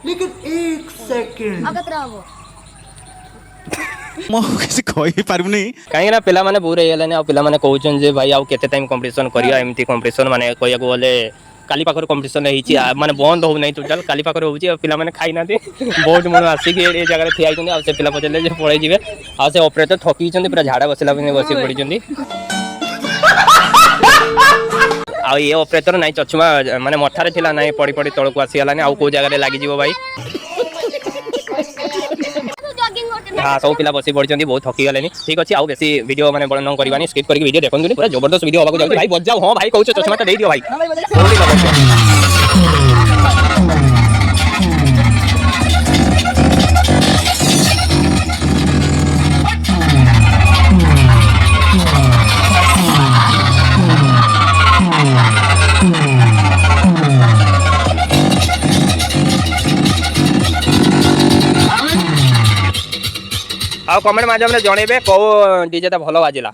लेकिन एक सेकंड ମୁଁ କିଛି କହିପାରିବୁନି କାହିଁକିନା ପିଲାମାନେ ବୋର ହେଇଗଲେଣି ଆଉ ପିଲାମାନେ କହୁଛନ୍ତି ଯେ ଭାଇ ଆଉ କେତେ ଟାଇମ୍ କମ୍ପିଟିସନ୍ କରିବା ଏମିତି କମ୍ପିଟିସନ୍ ମାନେ କହିବାକୁ ଗଲେ କାଲି ପାଖରୁ କମ୍ପିଟିସନ୍ ହେଇଛି ମାନେ ବନ୍ଦ ହେଉନାହିଁ ଟୋଟାଲ୍ କାଲି ପାଖରୁ ହେଉଛି ଆଉ ପିଲାମାନେ ଖାଇନାହାନ୍ତି ବହୁତ ମନ ଆସିକି ଏ ଜାଗାରେ ଠିଆ ହେଇଛନ୍ତି ଆଉ ସେ ପିଲା ପଚାରିଲେ ଯେ ପଳେଇ ଯିବେ ଆଉ ସେ ଅପରେଟର ଥକିଛନ୍ତି ପୁରା ଝାଡ଼ା ବସିଲା ପାଇଁ ବସି ପଡ଼ିଛନ୍ତି ଆଉ ଏ ଅପରେଟର ନାଇଁ ଚଛମା ମାନେ ମଥାରେ ଥିଲା ନାଇଁ ପଡ଼ି ପଡ଼ି ତଳକୁ ଆସିଗଲାନି ଆଉ କେଉଁ ଜାଗାରେ ଲାଗିଯିବ ଭାଇ हाँ सब पिला बसी पड़ते बहुत थकी गले ठीक अच्छे आउ बेसी वीडियो मैंने वर्णन करवानी स्किप करके वीडियो देखते पूरा जबरदस्त वीडियो होगा जाऊँगी भाई बजाओ हाँ भाई कहूँ चश्मा दे दियो भाई ଆଉ କମେଣ୍ଟ ମାଧ୍ୟମରେ ଜଣେଇବେ କୋଉ ଡିଜେଟା ଭଲ ବାଜିଲା।